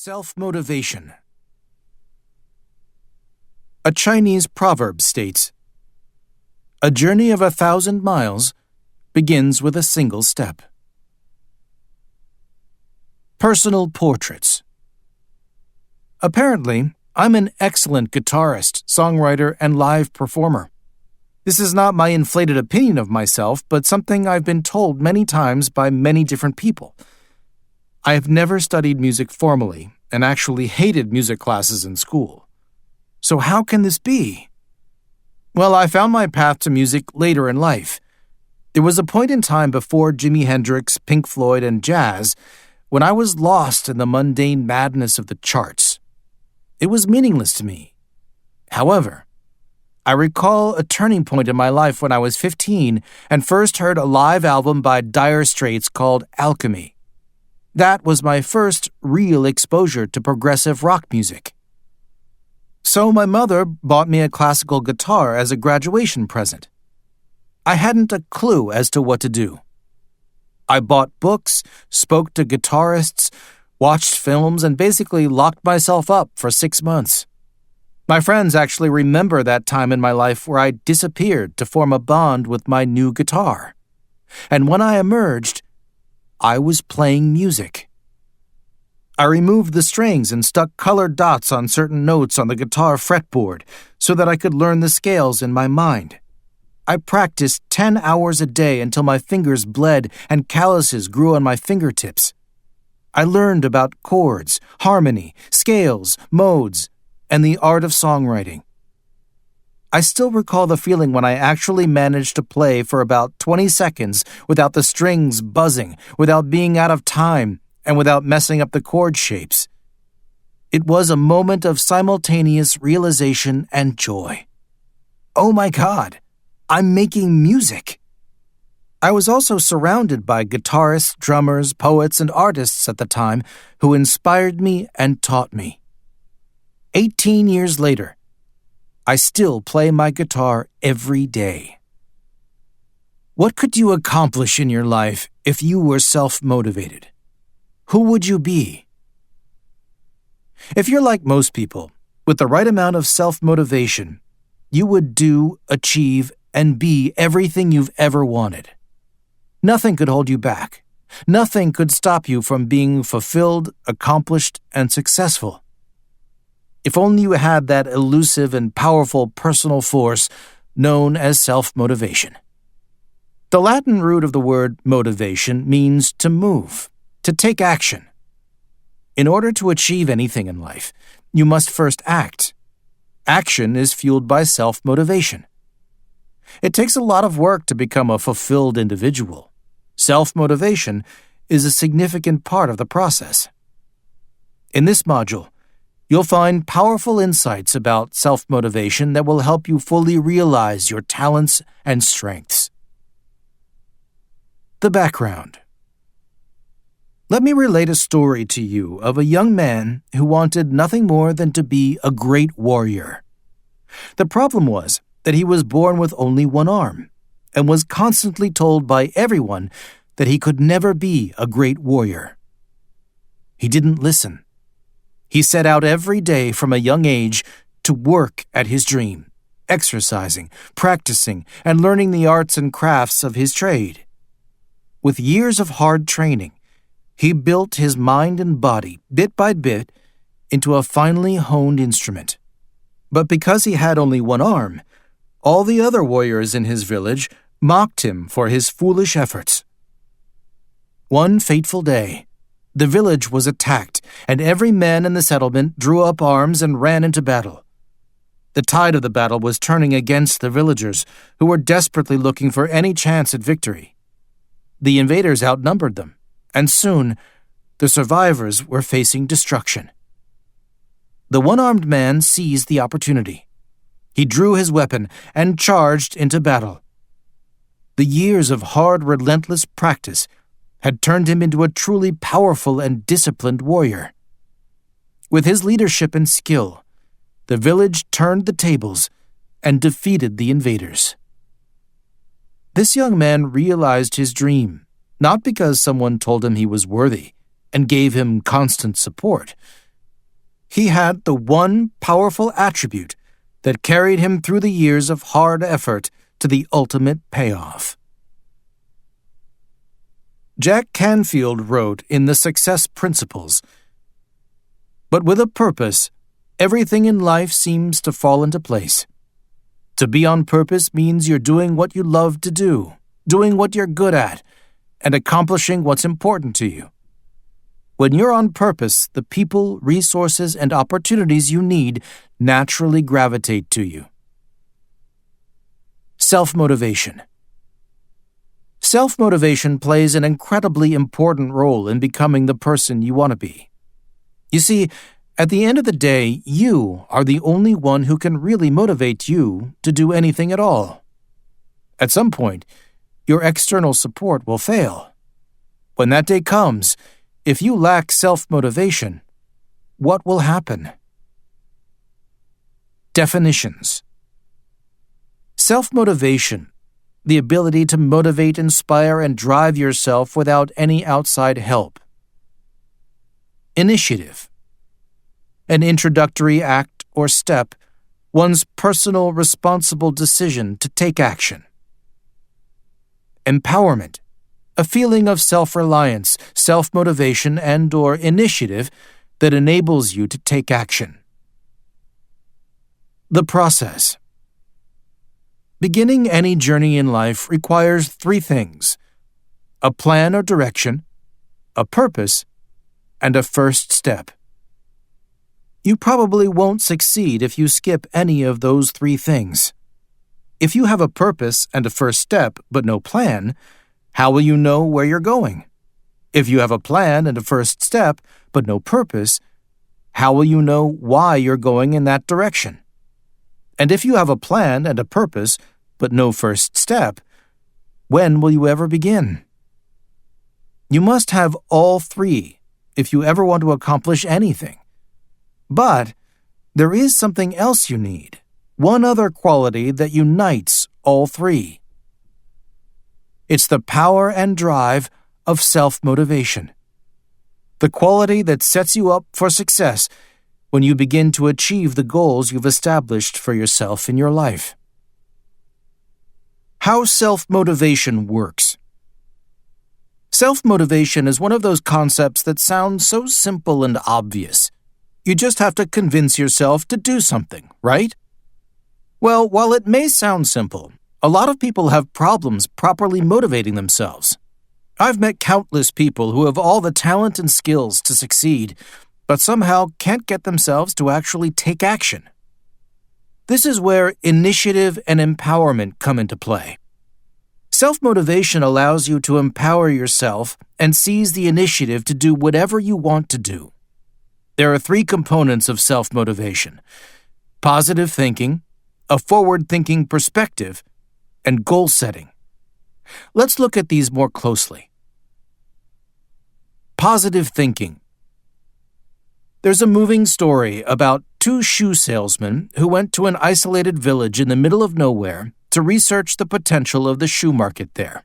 Self-motivation. A Chinese proverb states, "A journey of 1,000 miles begins with a single step." Personal portraits. Apparently, I'm an excellent guitarist, songwriter, and live performer. This is not my inflated opinion of myself, but something I've been told many times by many different people. I have never studied music formally and actually hated music classes in school. So how can this be? Well, I found my path to music later in life. There was a point in time before Jimi Hendrix, Pink Floyd, and jazz when I was lost in the mundane madness of the charts. It was meaningless to me. However, I recall a turning point in my life when I was 15 and first heard a live album by Dire Straits called Alchemy. That was my first real exposure to progressive rock music. So my mother bought me a classical guitar as a graduation present. I hadn't a clue as to what to do. I bought books, spoke to guitarists, watched films, and basically locked myself up for 6 months. My friends actually remember that time in my life where I disappeared to form a bond with my new guitar. And when I emerged, I was playing music. I removed the strings and stuck colored dots on certain notes on the guitar fretboard so that I could learn the scales in my mind. I practiced 10 hours a day until my fingers bled and calluses grew on my fingertips. I learned about chords, harmony, scales, modes, and the art of songwriting. I still recall the feeling when I actually managed to play for about 20 seconds without the strings buzzing, without being out of time, and without messing up the chord shapes. It was a moment of simultaneous realization and joy. Oh my God, I'm making music! I was also surrounded by guitarists, drummers, poets, and artists at the time who inspired me and taught me. 18 years later, I still play my guitar every day. What could you accomplish in your life if you were self-motivated? Who would you be? If you're like most people, with the right amount of self-motivation, you would do, achieve, and be everything you've ever wanted. Nothing could hold you back. Nothing could stop you from being fulfilled, accomplished, and successful. If only you had that elusive and powerful personal force known as self-motivation. The Latin root of the word motivation means to move, to take action. In order to achieve anything in life, you must first act. Action is fueled by self-motivation. It takes a lot of work to become a fulfilled individual. Self-motivation is a significant part of the process. In this module, you'll find powerful insights about self-motivation that will help you fully realize your talents and strengths. The background. Let me relate a story to you of a young man who wanted nothing more than to be a great warrior. The problem was that he was born with only one arm and was constantly told by everyone that he could never be a great warrior. He didn't listen. He set out every day from a young age to work at his dream, exercising, practicing, and learning the arts and crafts of his trade. With years of hard training, he built his mind and body, bit by bit, into a finely honed instrument. But because he had only one arm, all the other warriors in his village mocked him for his foolish efforts. One fateful day, the village was attacked, and every man in the settlement drew up arms and ran into battle. The tide of the battle was turning against the villagers, who were desperately looking for any chance at victory. The invaders outnumbered them, and soon the survivors were facing destruction. The one-armed man seized the opportunity. He drew his weapon and charged into battle. The years of hard, relentless practice had turned him into a truly powerful and disciplined warrior. With his leadership and skill, the village turned the tables and defeated the invaders. This young man realized his dream, not because someone told him he was worthy and gave him constant support, He had the one powerful attribute that carried him through the years of hard effort to the ultimate payoff. Jack Canfield wrote in The Success Principles, "But with a purpose, everything in life seems to fall into place. To be on purpose means you're doing what you love to do, doing what you're good at, and accomplishing what's important to you. When you're on purpose, the people, resources, and opportunities you need naturally gravitate to you." Self-motivation. Self-motivation plays an incredibly important role in becoming the person you want to be. You see, at the end of the day, you are the only one who can really motivate you to do anything at all. At some point, your external support will fail. When that day comes, if you lack self-motivation, what will happen? Definitions. Self-motivation, the ability to motivate, inspire, and drive yourself without any outside help. Initiative. An introductory act or step, one's personal responsible decision to take action. Empowerment. A feeling of self-reliance, self-motivation, and/or initiative that enables you to take action. The process. Beginning any journey in life requires 3 things: a plan or direction, a purpose, and a first step. You probably won't succeed if you skip any of those 3 things. If you have a purpose and a first step but no plan, how will you know where you're going? If you have a plan and a first step, but no purpose, how will you know why you're going in that direction? And if you have a plan and a purpose, but no first step, when will you ever begin? You must have all 3 if you ever want to accomplish anything. But there is something else you need, one other quality that unites all 3. It's the power and drive of self-motivation. The quality that sets you up for success when you begin to achieve the goals you've established for yourself in your life. How self-motivation works. Self-motivation is one of those concepts that sounds so simple and obvious. You just have to convince yourself to do something, right? Well, while it may sound simple, a lot of people have problems properly motivating themselves. I've met countless people who have all the talent and skills to succeed, but somehow can't get themselves to actually take action. This is where initiative and empowerment come into play. Self-motivation allows you to empower yourself and seize the initiative to do whatever you want to do. There are 3 components of self-motivation: positive thinking, a forward-thinking perspective, and goal setting. Let's look at these more closely. Positive thinking. There's a moving story about 2 shoe salesmen who went to an isolated village in the middle of nowhere to research the potential of the shoe market there.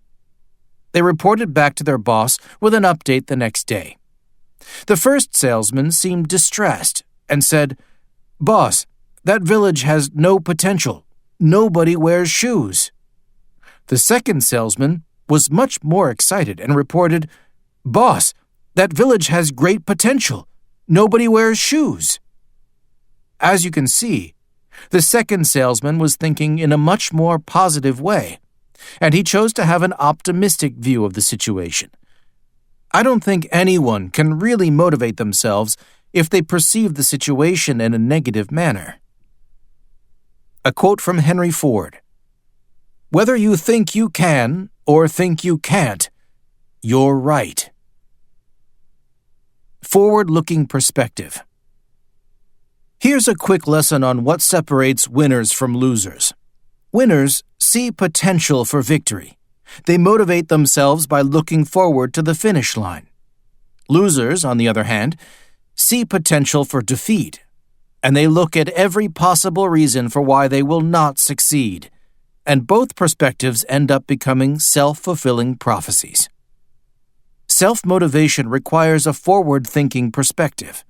They reported back to their boss with an update the next day. The first salesman seemed distressed and said, "Boss, that village has no potential. Nobody wears shoes." The second salesman was much more excited and reported, "Boss, that village has great potential. Nobody wears shoes." As you can see, the second salesman was thinking in a much more positive way, and he chose to have an optimistic view of the situation. I don't think anyone can really motivate themselves if they perceive the situation in a negative manner. A quote from Henry Ford: "Whether you think you can or think you can't, you're right." Forward-looking perspective. Here's a quick lesson on what separates winners from losers. Winners see potential for victory. They motivate themselves by looking forward to the finish line. Losers, on the other hand, see potential for defeat, and they look at every possible reason for why they will not succeed, and both perspectives end up becoming self-fulfilling prophecies. Self-motivation requires a forward-thinking perspective.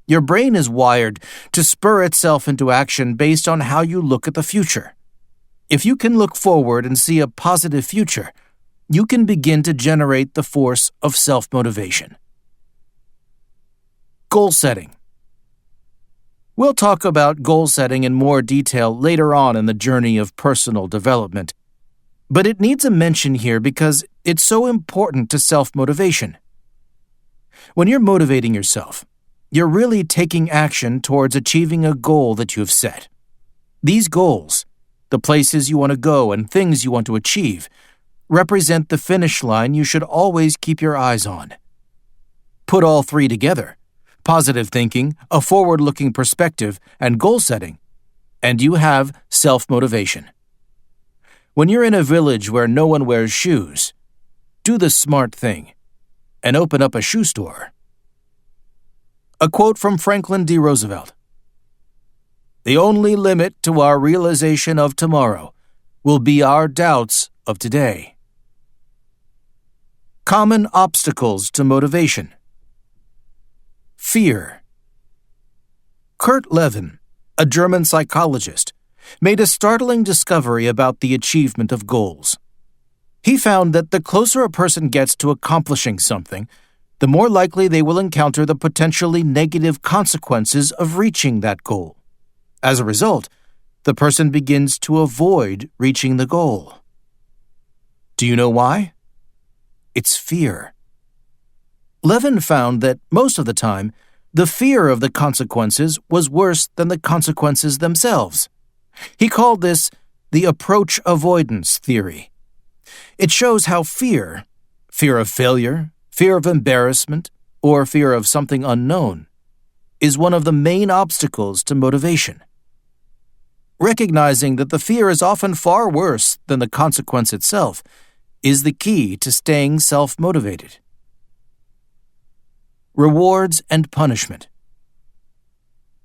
Your brain is wired to spur itself into action based on how you look at the future. If you can look forward and see a positive future, you can begin to generate the force of self-motivation. Goal setting. We'll talk about goal setting in more detail later on in the journey of personal development, but it needs a mention here because it's so important to self-motivation. When you're motivating yourself, you're really taking action towards achieving a goal that you have set. These goals, the places you want to go and things you want to achieve, represent the finish line you should always keep your eyes on. Put all three together, positive thinking, a forward-looking perspective, and goal setting, and you have self-motivation. When you're in a village where no one wears shoes, do the smart thing and open up a shoe store. A quote from Franklin D. Roosevelt. "The only limit to our realization of tomorrow will be our doubts of today." Common obstacles to motivation. Fear. Kurt Lewin, a German psychologist, made a startling discovery about the achievement of goals. He found that the closer a person gets to accomplishing something, the more likely they will encounter the potentially negative consequences of reaching that goal. As a result, the person begins to avoid reaching the goal. Do you know why? It's fear. Lewin found that most of the time, the fear of the consequences was worse than the consequences themselves. He called this the approach avoidance theory. It shows how fear of failure, fear of embarrassment, or fear of something unknown, is one of the main obstacles to motivation. Recognizing that the fear is often far worse than the consequence itself is the key to staying self-motivated. Rewards and punishment.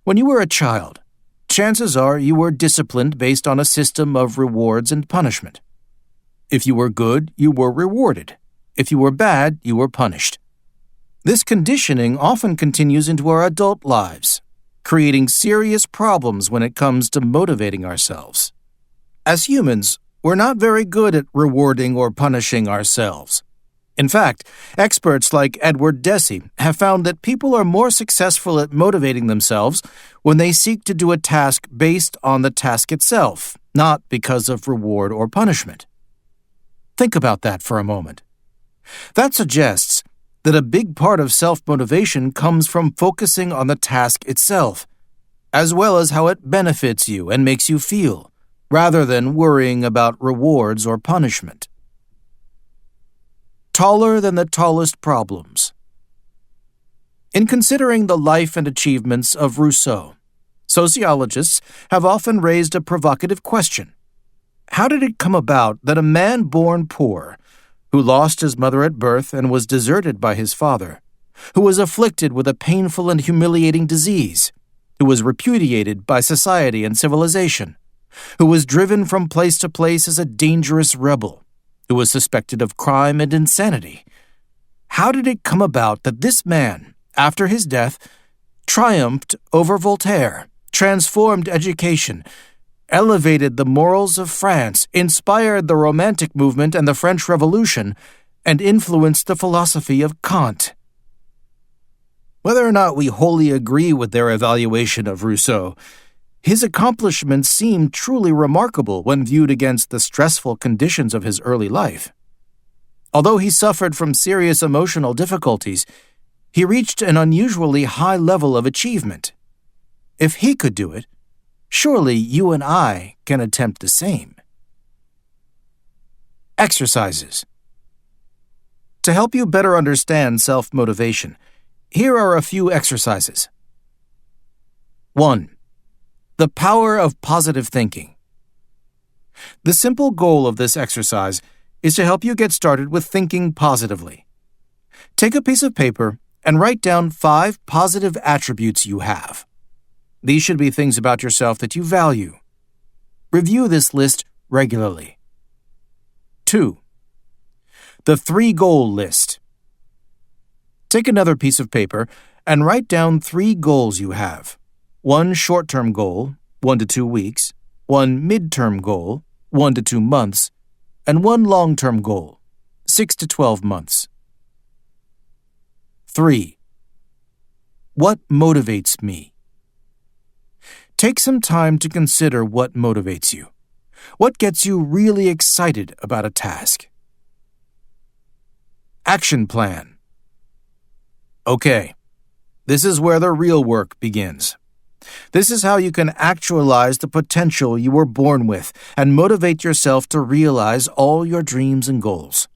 When you were a child, chances are you were disciplined based on a system of rewards and punishment. If you were good, you were rewarded. If you were bad, you were punished. This conditioning often continues into our adult lives, creating serious problems when it comes to motivating ourselves. As humans, we're not very good at rewarding or punishing ourselves. In fact, experts like Edward Deci have found that people are more successful at motivating themselves when they seek to do a task based on the task itself, not because of reward or punishment. Think about that for a moment. That suggests that a big part of self-motivation comes from focusing on the task itself, as well as how it benefits you and makes you feel, rather than worrying about rewards or punishment. Taller than the tallest problems. In considering the life and achievements of Rousseau, sociologists have often raised a provocative question. How did it come about that a man born poor, who lost his mother at birth and was deserted by his father, who was afflicted with a painful and humiliating disease, who was repudiated by society and civilization, who was driven from place to place as a dangerous rebel, who was suspected of crime and insanity? How did it come about that this man, after his death, triumphed over Voltaire, transformed education, elevated the morals of France, inspired the Romantic movement and the French Revolution, and influenced the philosophy of Kant? Whether or not we wholly agree with their evaluation of Rousseau, his accomplishments seem truly remarkable when viewed against the stressful conditions of his early life. Although he suffered from serious emotional difficulties, he reached an unusually high level of achievement. If he could do it, surely you and I can attempt the same. Exercises. To help you better understand self-motivation, here are a few exercises. 1. The power of positive thinking. The simple goal of this exercise is to help you get started with thinking positively. Take a piece of paper and write down 5 positive attributes you have. These should be things about yourself that you value. Review this list regularly. 2. The 3-goal list. Take another piece of paper and write down 3 goals you have. One short-term goal, 1 to 2 weeks, one mid-term goal, 1 to 2 months, and one long-term goal, 6 to 12 months. 3. What motivates me? Take some time to consider what motivates you. What gets you really excited about a task? Action plan. Okay, this is where the real work begins. This is how you can actualize the potential you were born with and motivate yourself to realize all your dreams and goals.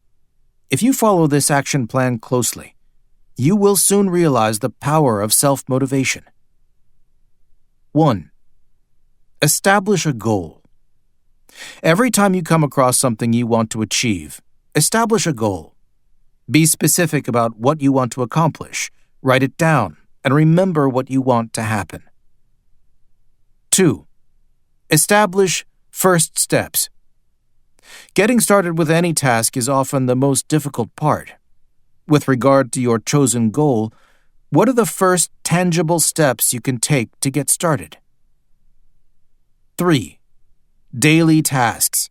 If you follow this action plan closely, you will soon realize the power of self-motivation. 1. Establish a goal. Every time you come across something you want to achieve, establish a goal. Be specific about what you want to accomplish, write it down, and remember what you want to happen. 2. Establish first steps. Getting started with any task is often the most difficult part. With regard to your chosen goal, what are the first tangible steps you can take to get started? 3. Daily tasks.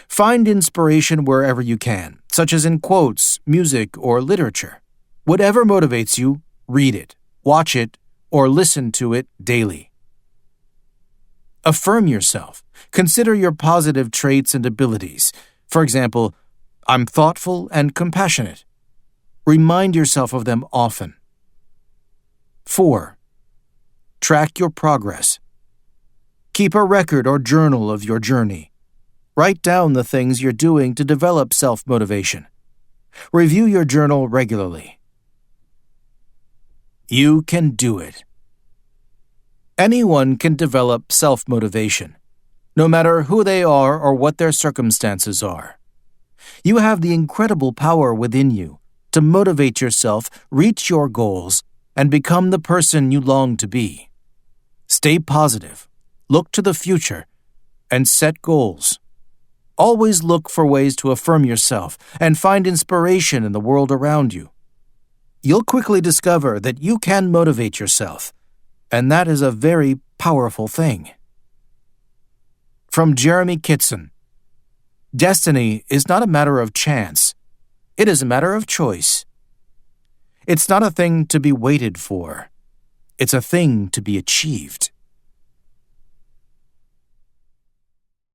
Find inspiration wherever you can, such as in quotes, music, or literature. Whatever motivates you, read it, watch it, or listen to it daily. Affirm yourself. Consider your positive traits and abilities. For example, I'm thoughtful and compassionate. Remind yourself of them often. 4. Track your progress. Keep a record or journal of your journey. Write down the things you're doing to develop self-motivation. Review your journal regularly. You can do it. Anyone can develop self-motivation, no matter who they are or what their circumstances are. You have the incredible power within you to motivate yourself, reach your goals, and become the person you long to be. Stay positive, look to the future, and set goals. Always look for ways to affirm yourself and find inspiration in the world around you. You'll quickly discover that you can motivate yourself, and that is a very powerful thing. From Jeremy Kitson. Destiny is not a matter of chance. It is a matter of choice. It's not a thing to be waited for. It's a thing to be achieved.